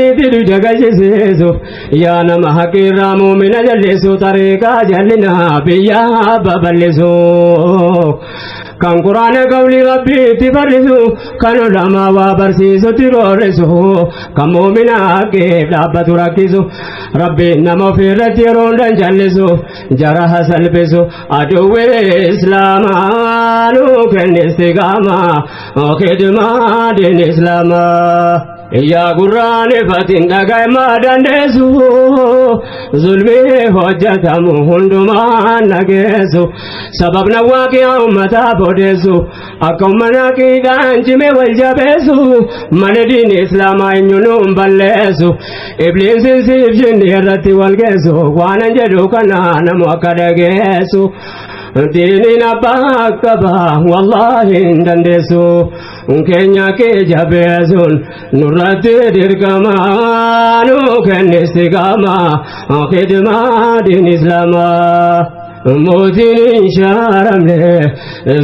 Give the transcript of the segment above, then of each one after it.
Tiru jagajisisu ya nama hakira mu'mina jallisu tariqa jallina biya babalisu kan qur'ana qawli rabbi tibarrisu kan ulama wa barsisu tirorisu kan mu'mina ke dhabbatu rakkisu rabbi nama firratti rondan jallisu jara hasalbisu aduwe islamanu kan istigama khidma din islama Ya Qur'aan fatin dhagaa madandeessu zulmii hojjetamu hundumaan nageessu sababna waaqiyaa uummataa boodessu akka uummanaa qiidhaan cimee wal jabeessu mana diin islaamaa eenyuun balleessu ibliisiin siif jinni irratti wal geessu waan jedhu kana namu akka dhageessu Dinin abbaa qaba wallahi hin dandeessu keenya kee jabeessuun nurratti dirqama nu kenne istiqaama khidmaa din islaamaa موتين شارمني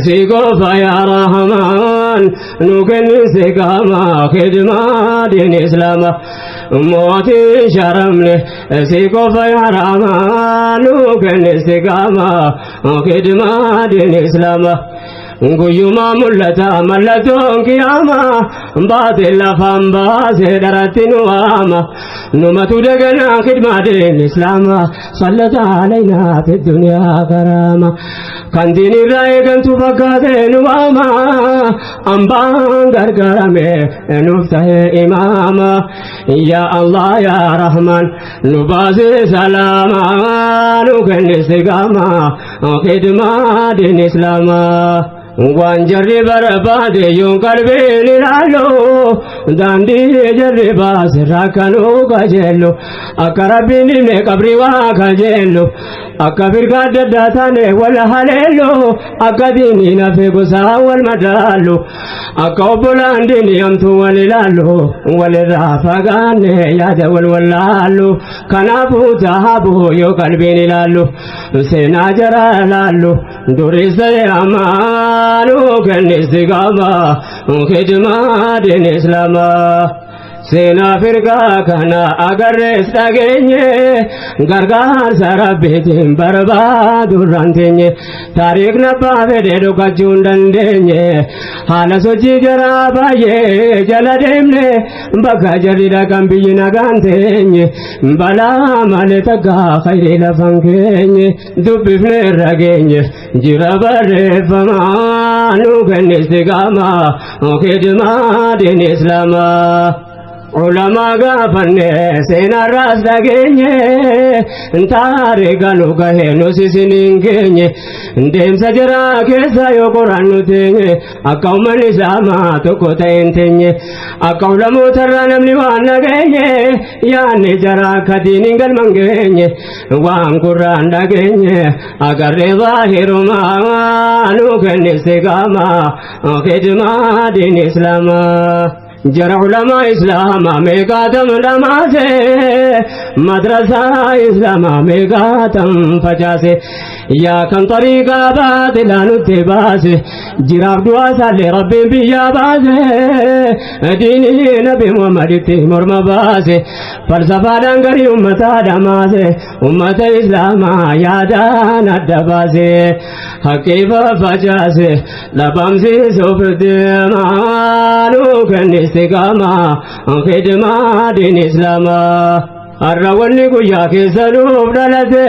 سيقوفا يا رحمن نوكن سيقاما خدمة دين إسلاما موتين شارمني سيقوفا يا رحمن نوكن سيقاما خدمة دين إسلاما Guyuma mul'ata mallattoon qiyaama baate lafaan baase daratti nu waama numatu daganaa khidmaadeen islaama sallata alaynaa fi duniyaa karaama kan diinirraa eegantu fakkaate nu waama ambaan gargaarame nuuf ta'e imaama yaa Allah yaa Rahman nu baase salaama nu kenne istiqaama khidmaa diin islaamaa Wan jarri barbaade yoon qalbiin ilaallu daandii jarri baase rakkanuu qajeellu akka rabbiin himne qabrii waa kajeellu akka firqa adda addaa taane wal haleellu akka diiniin hafe gosaa wal madaallu akka obbolaan diinii hamtuu wal ilaallu walirraa fagaanne yaada wal wallaallu kanaafuu taabuu yoo qalbiin ilaallu seenaa jara ilaallu duris ta'e ammaa كان استقامة خدمة دين إسلاما سينا فرقا كان أغر استغيني غرغار سربيتين برباد رانتيني تاريخ نبابي ديدو كجون دنديني حالا سوچي جرابايي جلا ديمني بكا جريدا كمبينا غانتيني بلا مالي تقا خيري لفنكيني دبفني رغيني جرابا رفمانو كان استقامة خدمة دين إسلاما Ulama gafanne seenaa raas dhageenye taariika nu gahe nusisiniin keenye deemsa jira keessa yoo qorannu teenye akka uummanni islaamaa tokko ta'een teenye akka ulamootarraa namni waan dhageenye yaanni jara akka diiniin galman geenye waan qurraan dhageenye agarree zaahirumaa nu kenne istiqaamaa khidmaa diin islaamaa جرى علماء إسلام ميقاتم لماسه مدرسة إسلام ميقاتم فجاسه يا كم طريقة باطلا نتباسه جراب دواسا لرب بيا باسه ديني نبي محمد تيمور مباسه فلسفة دنگري أمتا دماسه أمتا إسلام يادان الدباسه حقيبا فجاسه لبامسي سوف دمانو كني استقامة خدمة دين إسلاما الرواني قويا كسروف دلته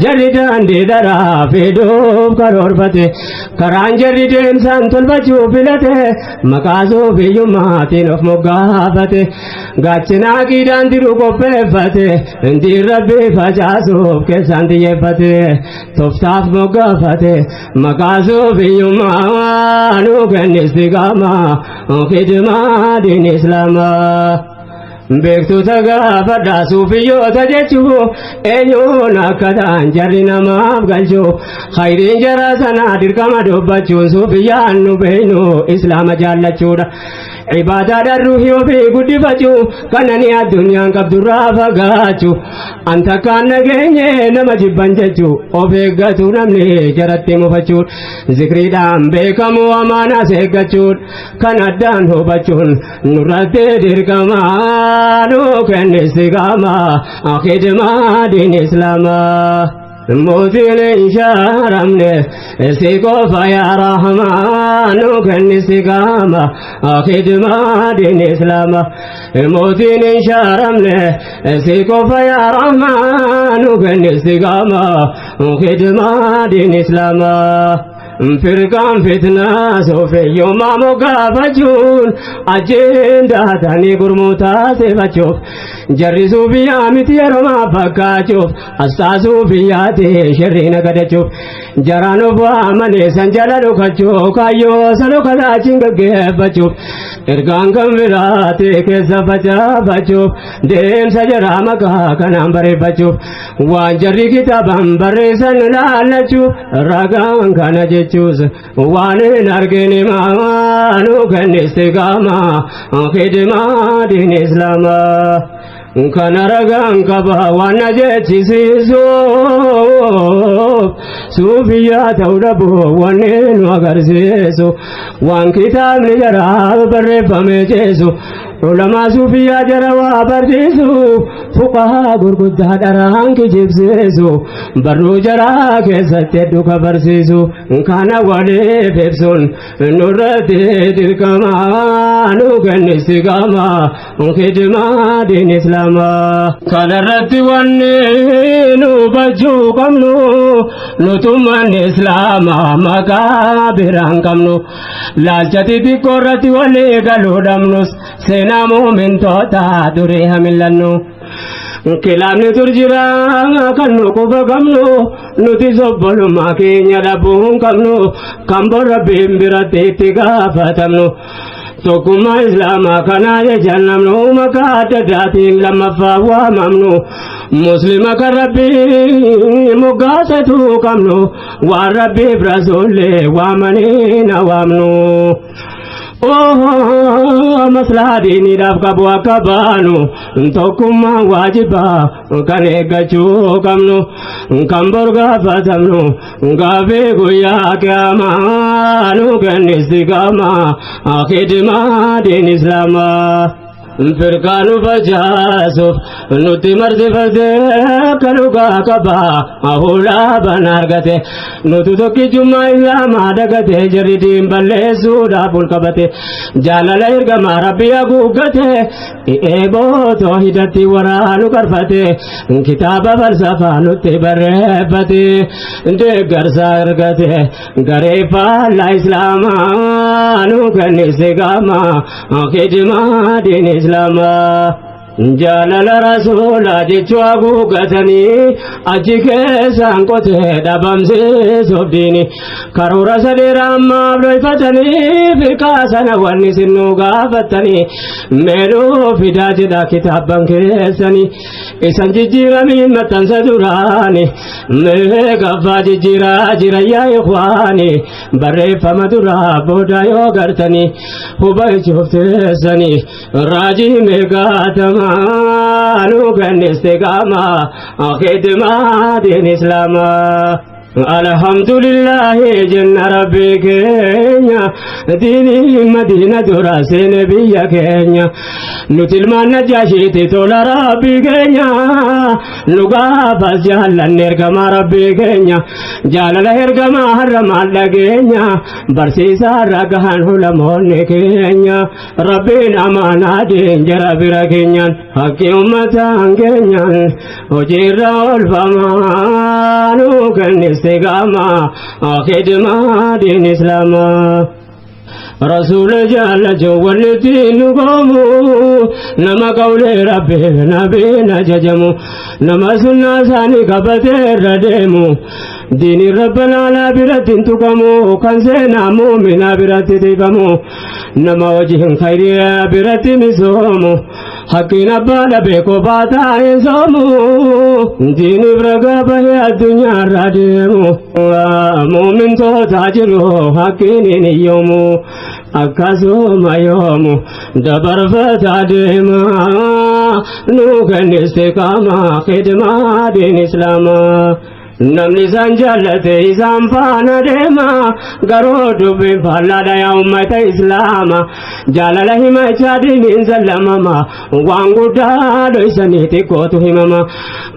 جلدان دي درا فيدوف كروربته كران جرد إنسان طلبتو فلته مقاسو في يوماتين of مقافته غاتنا كيدان دي روكو فيفته اندي ربي فجاسوف كسان دي يفته تفتاف مقافته مقاسو في يومانو كن استقامة خدمة دين إسلاما Bektu taga pada sufiyo tajechu enyoon akkataan jarri namaaf galchu khayriin jara sana dirqama dubbachuun sufiyaan nu beeynu islaama jaallachuudha ibaadaadhaan ruuhii ofii guddifachuu kanani addunyaan qabdurraa fagaachuu anta kaan nageenye nama jibban jechuu of eeggatu namni jaratti mufachuu zikriidhaan beekamu amaanaas eeggachuun kan addaan hubachuun nurratti dirqamaa nuu kenne istiqaamaa khidmaa diin islaamaa موتين شارمني استقوف يا رحمن كن استقامة خدمة دين إسلام موتين شارمني استقوف يا رحمن كن استقامة خدمة دين إسلام فرقان فتنة سوفي يوم مقابجون أجندا تاني قرموتا سيبچوف جري صوفيا متيرما فكاچوف أستا صوفياتي شرين قدچوف جرانو فامني سنجلالو خچو كايو سنو خداچين گگبچوف ارگان کم وراتي كيسا فچا بچوف دين سجرا مكا کنام بري بچوف وان جري كتابم بري سن لالچوف رگان کانجي choose one in argenima no can istigama khidma din islam kanaragan kaba wana jechisiso sufiya tawdabu wanen wagarseso wan kitab ni jara barre famejeso ulama sufiya jara wa barjeso fuqaha gurgudda daran ki jibseso barru jara kesate duka barseso kana wale fefson nurate dirkama nu kan istigama khidma din islam kanarratti wanni nu bachuu qabnu nutumman islaama maqaa biraan qabnu laalchati xiqqoorratti walii galuu dhabnus seenaa muumintoota durii hamillannu kilaabni turjira kan nu quba qabnu nuti sobbolummaa keenya dhabuu qabnu kan borrabbiin biratti itti gaafatamnu tokkummaa islaamaa kanaa jechaan namnu maqaa adda addaatiin lammaffaa waamamnu muslima kan rabbii moggaasatu qabnu waan rabbiif rasuullee waamanii na waamnu maslahaa diiniidhaaf qabu akka baanu tokkummaa waajibaa kan eeggachuu qabnu kan bor gaafatamnu gaafii guyyaa qiyaamaa nu kan istiqaamaa khidmaa diin islaamaa firqaanu facaasuuf nuti marsifate kanugaa qaba ahulaa ban argate nuti tokkichummaa islaamaa dagate jarri diin balleessuudhaaf ol qabate jaalala ergamaa rabbii haguuggate eebootoo hidhatti waraanu qarfate kitaaba falsafaa nutti barreeffate deeggarsa argate garee faallaa islaamaa nu kan istiqaamaa khidmaa diin islama jaalala rasuula jechuu haguuggatanii achi keessaan qotee dhabamsiisuuf diini karoora sadeera ammaaf dhoyfatanii firqaa sana wanni sinnuu gaafatanii meeluu fidaa jedha kitaabban keessanii isan jijjiiramiin maxxansa duraani mee gaffaa jijjiiraa jiran yaa ikhwaani barreeffama duraa booda yoo gartanii hubachuuf teessanii raajii meeqaatama nu kan istiqaamaa khidmaa diin islaamaa alhamdulillah jenna rabbii keenya diinii madiina dura seene biyya keenya nuti ilmaan najaashiiti tola rabbii keenya nu gaafas jaallanne ergamaa rabbii keenya jaalala ergamaa harramaan dhageenya barsiisaa ragahan ulamoonni keenya rabbiin amaanaa jara bira keenyaan haqqi ummataan keenyaan hojiirra oolfamaa nu kan istiqaamaa khidmaa diin islaamaa رسول جل جوال الدين قومو نما قول ربي نبينا ججمو نما سنة ثاني قبتر رديمو دين ربنا لا برد تقمو كان سينا مؤمنا برد تيبمو نما وجه خير برد مسومو حقنا بالا بيكو باتا يسومو دين برقابة الدنيا رديمو مؤمن تو تاجرو حقيني يومو akkasuma yoomu dabarfataa deemaa nu kenni istiqaamaa khidmaa diin islaamaa. namni isaan jaallate isaan faana deema garuu dubbiin fallaadha yaa ummata islaama jaalala himachaa diiniin sallamama waan guddaa dhoysanii xiqqootu himama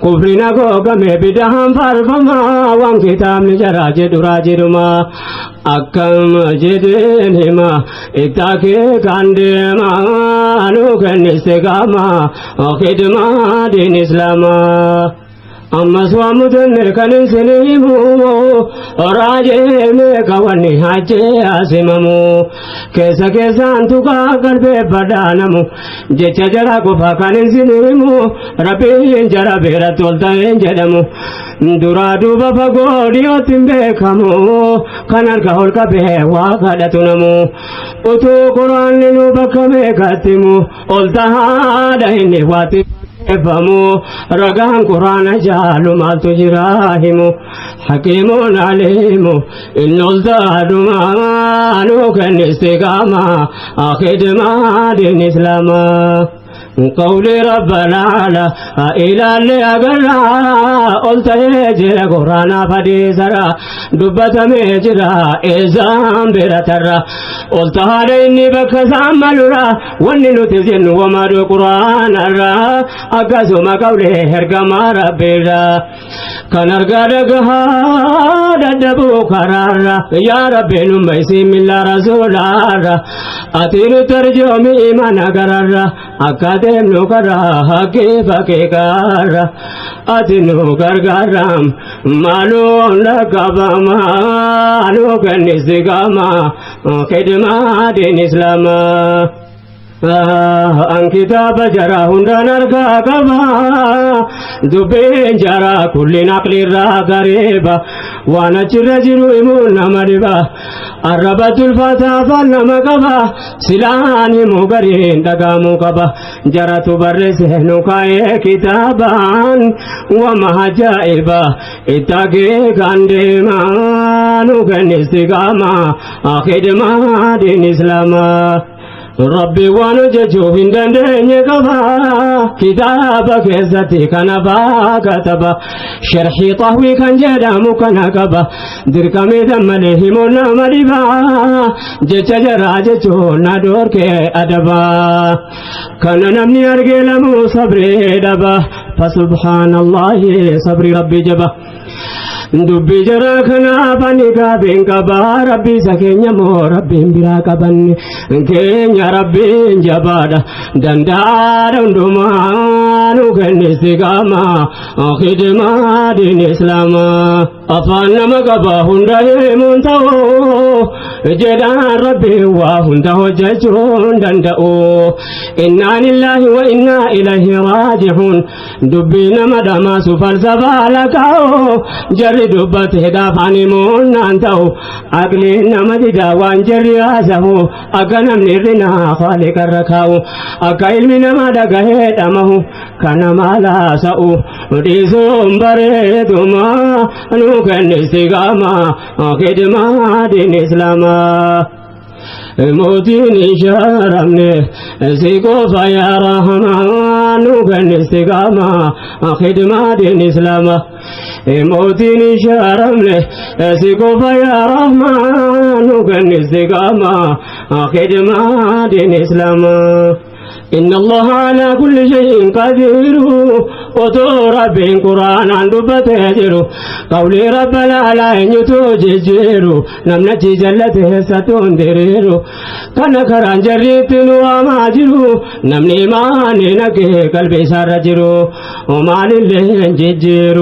kufrina googame bidahaan farfama waan kitaabni jaraa jedhu raajidhuma akkam jedheen hima ittaakee kan deema nu kenni istiqaamaa khidmaa diin islaamaa. ammas waan mudanne kan insiniimu raajee meeqa wanni hajjee asimamu keessa keessaan tuqaa qalbeeffadhaanamu jecha jara qofa kan insiniimu rabbiin jara beeratti ol ta'een jedhamu duraa duuba fagoo dhiyootti hin beekamu kan harka ol qabee waa kadhatu namu utuu quraanni nu bakka meeqattimu ol tahaadha inni waatti efamu ragaan quraana jaalu maaltu jiraahimu hakiimuun aliimu innol taadhumaa nu kenni istiqaamaa khidmaa diin islaamaa. قولي رب العالى إلى اللي أقرى قلت يجرى قرانا فديسرى دبت ميجرى إزام برترى قلت هذا إني بكسام ملرى واني نتزن وما دو قرآن الرى أقسم قولي هرقم ربي كان أرقادقها ددبو قرار يا ربي نميسي من الله رسول الله أتين ترجم إيمان قرار أكادم نقرأ حقيقة كارا أتنو غرغرام مالو نقبا مالو كنسيقاما خدمة دين إسلاما an kitaaba jara hundaan argaa qaba dubbiin jara kulli naqliirraa gareeba waan achirra jiru himuun nama dhiba arraba tulfaataa afaan nama qaba silaan himuu gariin dhagaamuu qaba jaratu barreesse nu kaa'ee kitaabaan wama ajaa'iba ittaagee kan deemaa nu kenni istiqaamaa khidmaa diin islaamaa. ربي وانا ججو هندن قبا كتابا كيزتي كان كتبا شرحي طهوي كان جدام كان قبا دركمي دم لهمنا مدبا جج جرا ججو ندور كي أدبا كان نمني أرجل مو صبري دبا فسبحان الله صبري ربي جبا dubbi jara kana bani gaabeen qabaa rabbi isa keenya moo rabbiin biraa qaban keenya rabbiin jabaadha dandaadha hundumaa nu kenni istiqaamaa khidmaa diin islaamaa afaan nama qabaa hunda himuun ta'u jedhaan rabbiin waa hunda hojjechuun danda'u innaa lillaahi wa innaa ilaihi raaji'uun dubbii nama dhamaasu falsafaa lakaa'u jarri dubbate daafani munnaan ta'u aqliin nama didaa waan jarri haasahu akka namni irrinaa khaliqa irra kaa'u akka ilmi nama dhagahee dhamahu kana maal haasa'u dhiisuun bareedumaa nu kenni istiqaamaa khidmaa diin islaamaa. موتين شرمني سيكوفا يا رحمن وكان استقامة خدمة دين إسلام موتين شرمني سيكوفا يا رحمن وكان استقامة خدمة دين إسلام إن الله على كل شيء قدير وتو ربي قرآن عن دبته قولي رب لا يتوججير نمنتي جلته ستندرير كان كران جريت وما جرو نمني ماني نكي قلبي سارجرو وما لله ججير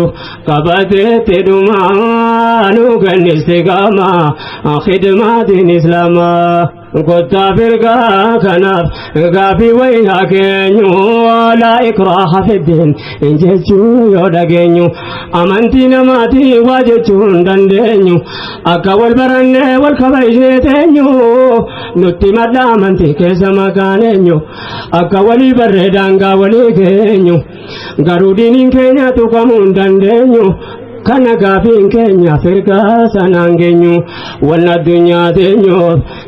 قبتت دمانو كان استقامة خدمات الإسلام قطع فرقا كنف غافي ويها كينيو لا إكراه في الدين إن جيشو يودغينيو أمانتي نماتي واجتون دندينيو أكا والبرن والكبايشتينيو نتي مدى أمانتي كيسا مكانينيو أكا والي بردانغا والي كينيو غارو دينين كينيا تقامون دندينيو kana gaafin keenya firqa sanangenyu wanna dunya denyo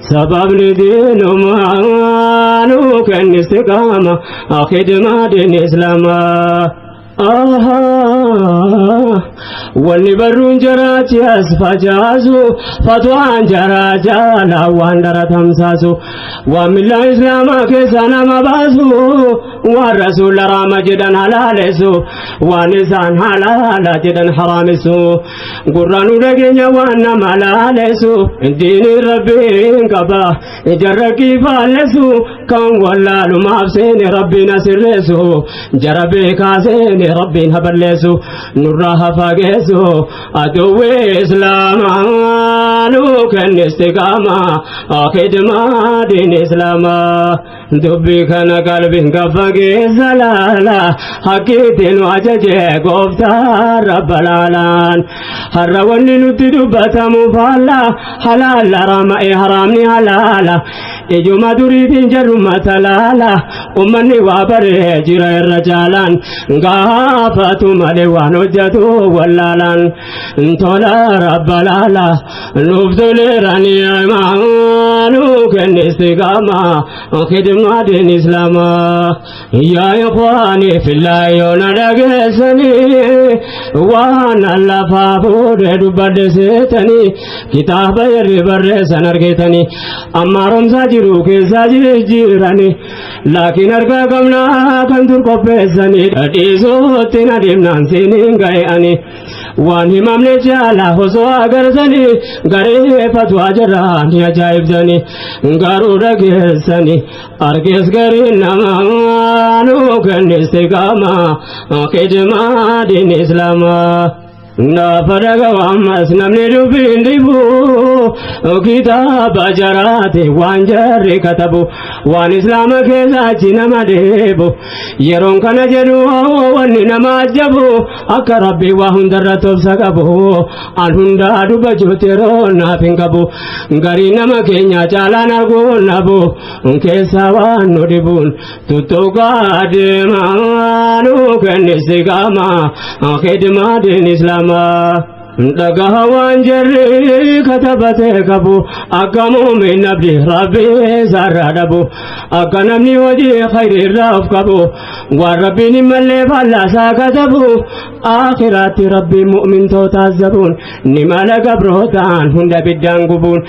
sababni dinumanu kan istiqama khidma din islama wanni barruun jaraati as facaasu fatwaan jaraa jaala waan dara tamsaasu waan millaa islaamaa keessa nama baasu waan rasuula raama jedhan halaaleessu waan isaan halaala jedhan haraameessu gurraanu dhageenya waan nama laaleessu diini rabbiin qaba jarra kiifaalleessu kan wallaalumaaf seene rabbiin asirreessu jara beekaa seene rabbiin haballeessu nurraa hafageessu aduwwi islaamaanu kan istiqaama khidma din islaama dubbii kana qalbiin gabbageessa laala hakkiitiin ajaje gooftaa rabbalaalaan har'a wanni nutti dubbatamu faalla halaala rama'e haraamni halaala ijuma duriitiin jarrumma talaala ummanni waa baree jira irra jaalaan gaafatu malee waan hojjetu wallaalaan tola rabbalaala nuuf toleerani imaanu kenne istiqaama khidma din islaama yaa ikhwaani fillaahi yoona dhageessani waan allafaa fuudhe dubbadde seetanii kitaaba irri barreessan argeetanii amma romsaa jiru keessa jijjiirani laakiin argaa qabnaa kan dur qopheessanii dhiisuutti na deemnaan siiniin ga'e'ani waan himamne jaala osoo agarsanii garee fatwaa jirraa ni ajaa'ibsanii garuu dhageessanii argees gariin namaanu kenne istiqaama khidma din islaama nafadaga wamas namni dubbiin dhibu kitaaba jaraate waan jarri katabu waan islaama keessaachi nama deebu yeroon kana jedhu wanni nama ajabu akka rabbii waa hundarra tobsa qabu an hundaa dubbachuutti yeroo naaf hin qabu garii nama keenya caalaan arguun nabu keessaa waan nu dhibuun tuttuqaa deemaanu kenne istiqaama khidma din islaama dhagaha waan jarri katabate qabu akka muumin abdi rabbii isaarraa dhabu akka namni hojii khayri irraa of qabu waan rabbiin hin mallee fallaasaa katabu akhiraatti rabbiin mu'mintootaas zabuun ni mala gabrootaan hunda biddaan gubuun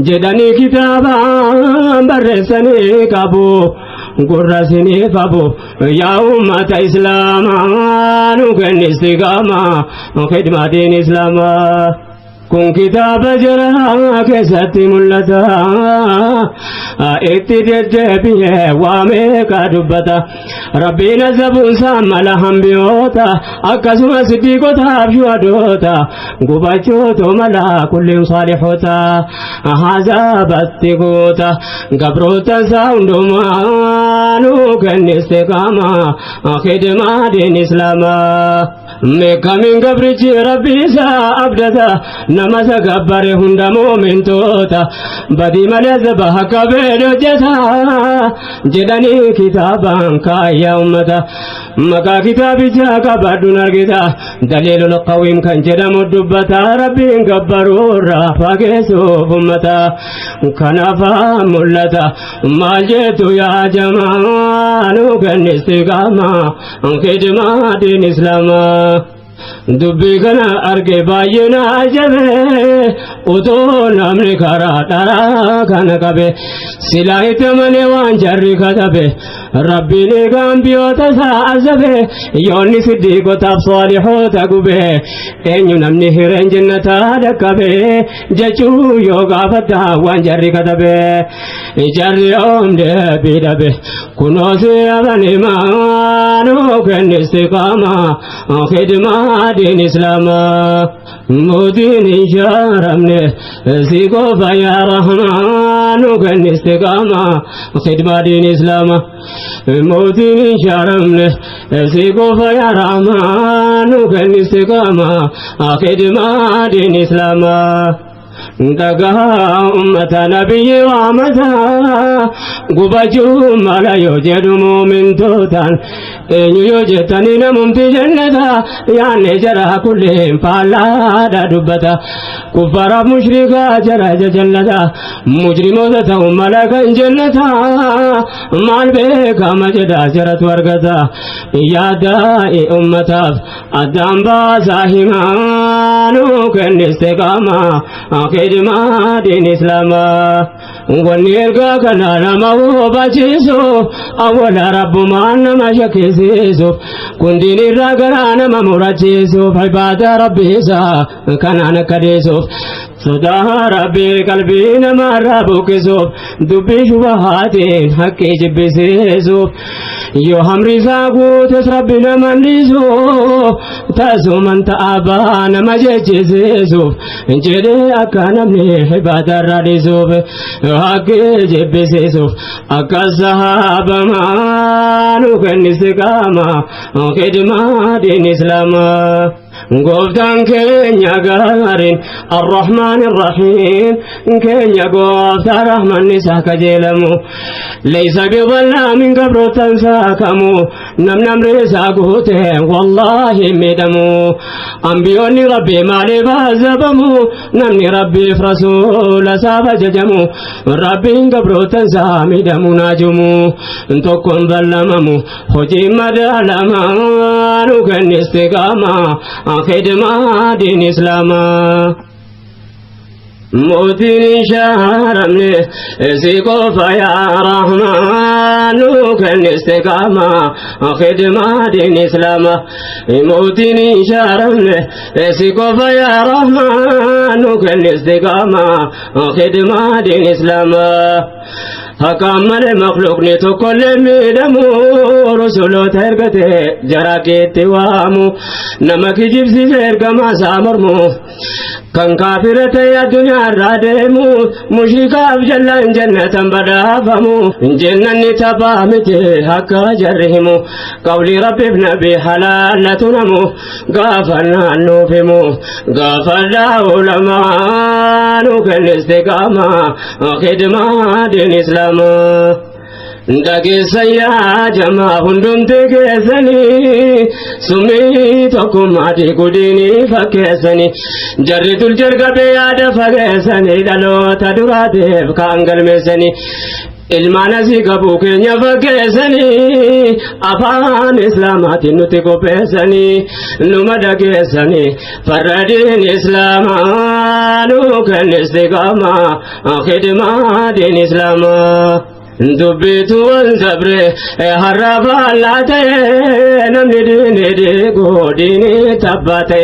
jedhanii kitaabaan barreessanii qabu gurra sinii qabu yaa ummata islaamaa nu kenne istiqaama khidma din islaama kun kitaaba jara keessatti mul'ata itti deddeebi'ee waa meeqa dubbata rabbiin azabuunsaa mala hambiyoota akkasumas siddiiqotaaf shuhadoota gubachoota mala kulliin saalihoota hazaabatti goota gabroota isaa hundumaanu kenne istiqaama khidma din islaama meeqamiin gabrichi rabbiisaa abdata nama sagabbare hunda muumintoota badii malee zaba akka beedhe hojjeta jedhanii kitaabaan kaayyaa ummata maqaa kitaabichaa qabaadduun argita daliilul qawiim kan jedhamu dubbata rabbiin gabbaruurraa fageessuuf ummata kanaafaa mul'ata maal jettu yaa jamaanu kenne istiqaama khidma din islaama dubbii kana arge baay'ee na ajabe utoo namni karaa dharaa kana qabe silaa itti amane waan jarri katabe rabbiin eegaan biyyoota isaa azabe yoonni siddiiqotaaf saalihoota gube eenyu namni hireen jannataa dhaqqabe jechuu yoo gaafadda waan jarri katabe jarri oom deebii dhabe kunoo si abani maanu kenne istiqaama khidma din islaama mutiin hin shaaramne si qofa yaa rahmaanu kenne istiqaama khidma din islaama mutiin hin shaaramne si qofa yaa rahmaanu kenne istiqaama khidma din islaama دقا أمة نبي وامتا قبجو ملا يوجد مؤمن توتان إن يوجدني نممت جنة يعني جرى كلهم فعلا دبتا كفر مشركا جرى جنة مجرموتا ملكا جنة مال بيكا مجدا جرت ورقتا يا دائي أمتا أدام باساهمانو كن استقاما خدمة دين إسلاما ونيرقا كنا نمو بچيسو أولا رب ما نما شكيسيسو كن دين الرقرا نما مرچيسو فعباد ربي سا كنا نكديسو صدا ربي قلبي نما ربوكسو دبي شبهاتين حقي جبسيسو يو همري ساقو تسربي نمانيسو تاسو من تأبا نما جيسيسو انجدي أكا نمني حباد الراديسو حقي جبسيسو أكا الصحابة مانو كن استقاما خدمة دين إسلاما قفتان كينيا قارين الرحمن الرحيم كينيا قفت رحمن نساك جيلمو ليس بظلام قبر تنساكمو نم رساقوته والله مدمو أنبيوني ربي مالي بازبمو نمني ربي فرسول ساب ججمو ربي قبر تنسا مدمو ناجمو انتوكم ظلممو خجي مدالمانو كن استقاما خدمة دين إسلاما موتين شهرمني سيقف يا رحمن كن استقامة خدمة دين إسلاما موتين شهرمني سيقف يا رحمن كن استقامة خدمة دين إسلاما حكامل مخلوق نتو كل ميدمو رسولو ترغته جراكيتي وامو نمك جبسي سرغما سامرمو كان كافرة يا دنيا رادمو مشركا بجلن جنة بدافمو جنن تبامتي حقا جرهمو قولي ربي ابن بحلال تنمو غافرنا نوفمو غافرنا علماء نوكن استقامة خدمة دين إسلام داكيسا يا جماعة هندم تكيسني سميتكم عدي قديني فكيسني جريت الجرق بياد فكيسني دلو تدراتي بكانقل مسني ilmaanasi qabu keenya fakkeessanii afaan islaamaatiin nuti qopheessanii numa dhageessanii farra diin islaamaa nu kenni istiqaamaa khidmaa diin islaamaa dubbitu wal dabre harrafa laate namni diini diiguu diini tabbate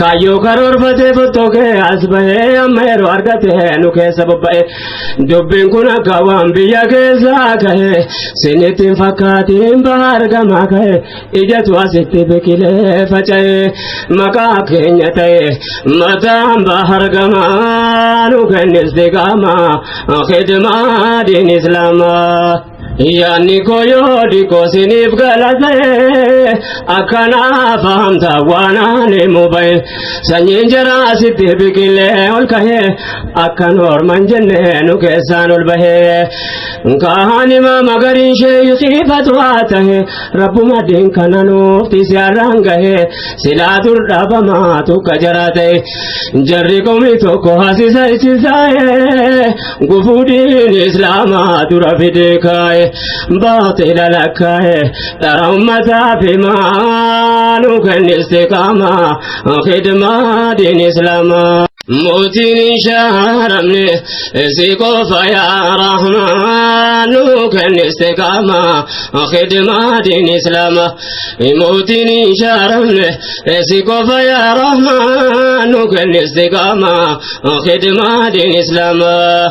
kayyoo karoorfate fottooke as bahe amma yeroo argate nu keessa bobba'e dubbiin kun akka waan biyya keessa kahe sinittiin fakkaatiin bahar gamaa kahe ijatu asitti biqilee faca'e maqaa keenya ta'e mataan bahar gamaa nu kenni istiqaamaa khidmaa diin islaamaa yaani koyoo dikoo siniif galate akkana fahamta waanaan mubayin sanyiin jara asitti biqilee ol kahee akkan orman jennee nu keessaan ol bahee kaanima magariin sheeyikii fatwaa tahe rabbuma diin kana nuufti siyaarraan gahee silaa dur dhabamaa tukka jara ta'e jarri qomni tokko hasisa ichisaa'e gufuu diin islaamaa dura fidee kaa'e باطل لك ترى أمتا في مالك الاستقامة خدمة دين إسلاما موتين شهرمني سيقف يا رحمن كن استقامة خدمة دين إسلاما موتين شهرمني سيقف يا رحمن كن استقامة خدمة دين إسلاما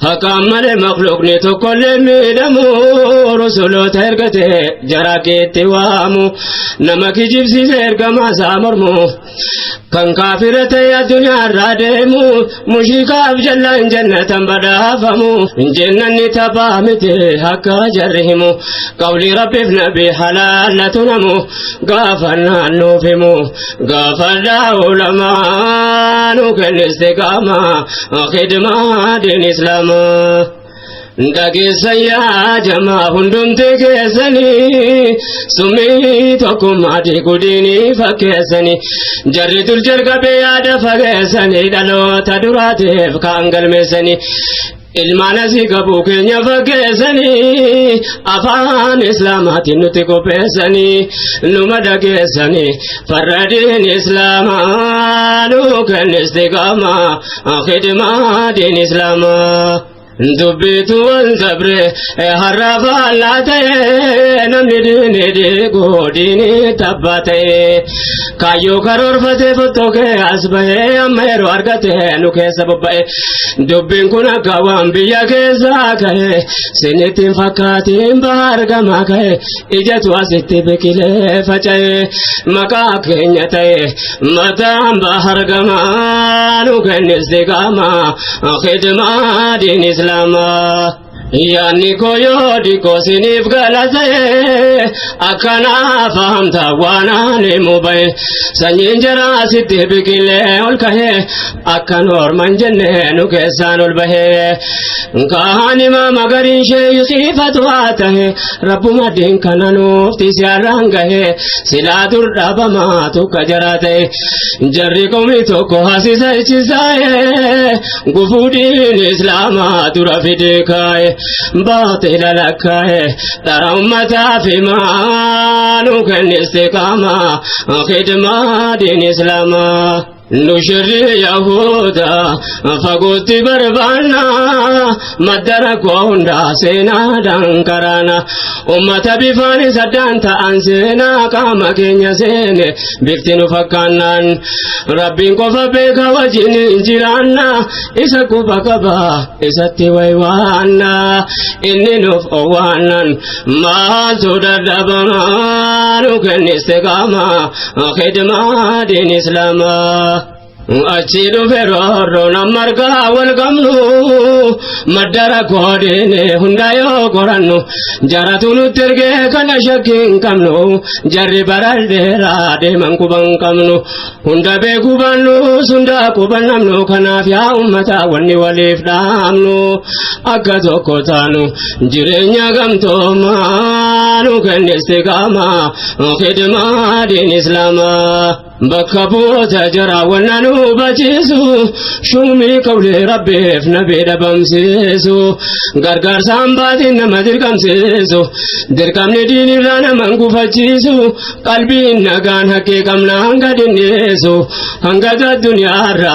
حكامل مخلوق نتو كل ميدمو رسولو ترغته جراكيتي وامو نمك جبسي سرغما سامرمو كان كافرة يا دنيا rademu mushikaaf jallan jannatan badaafamu jannanni tabaamite akka jarrihimu qawli rabbiif nabi halaalatu namu gaafa naannoof himu gaafa ulamaanu kenne istiqaama khidmaa diin islaamaa dageessan yaa jamaa hundumti keessanii summii tokkummaati gudiinii fakkeessanii jarri dur jalqabee yaada fageessanii dhaloota duraatiif kaan galmeessanii ilmaan asii qabuu keenya fakkeessanii afaan islaamaatiin nuti qopheessanii numa dhageessanii farra diin islaamaa nu kenne istiqaamaa khidmaa diin islaamaa dubbitu wanzabre harrafa laate namni diini diini tabbate kayo karoorfate fotoke asbahe amero argate nu keessa bobba'e dubbin kun akka waan biyya keessa kahe sinitiin fakkaatiin bahar gama kahe ijatu asitti biqilee faca'e maqaa keenya ta'e mataan bahar gama nu kenne istiqaamaa khidmaa diin islaamaa yaani koyoodi koosiniif galatee akkana fahamta waanani mubaye sanyiin jaraa sitti biqilee ol kahee akkan orman jenne nu keessaan ol bahee kaanima magariin sheeyii fatwaa tahe rabbuma diin kana nuufti siyaarraan gahee silaa dur dhabamaa tukka jaraa ta'e jarri qomni tokko hasisa ichisaa'e gufuu diin islaamaa dura fidee kaa'e باطل لكاه ترى أمتا في مانو كان استقامة خدمة دين إسلاما نشر يهودا فقلت بربانا مدرك وندا سينا دانكرانا أمتا بفاني سدان تأنسينا كاما كينيا سيني بفتن فكانان ربين كفا بيكا وجين انجرانا إسا كفا كبا إسا تيويوانا إني نفعوانا ما تدر دبانو كن استقاما خدمة دين إسلاما achiru feroro namarga walgamnu madara kodene hundayo korannu jaratunu terge kana shakin kamnu jarri baraldera de mankuban kamnu hunda be kubannu sunda kubanamnu kana ya ummata wanni walif damnu akka tokkotanu jirenya gamto manu kan istiqama khidma din islama bakkabuta jara wannanu bachisu shumi qawli rabbiif nabi dhabamsiisu gargaar saambaatiin nama dirqamsiisu dirqamni diinirraa nama gufachiisu qalbiin nagaan haqqee qabnaan gadinneessu hanga duniyaarra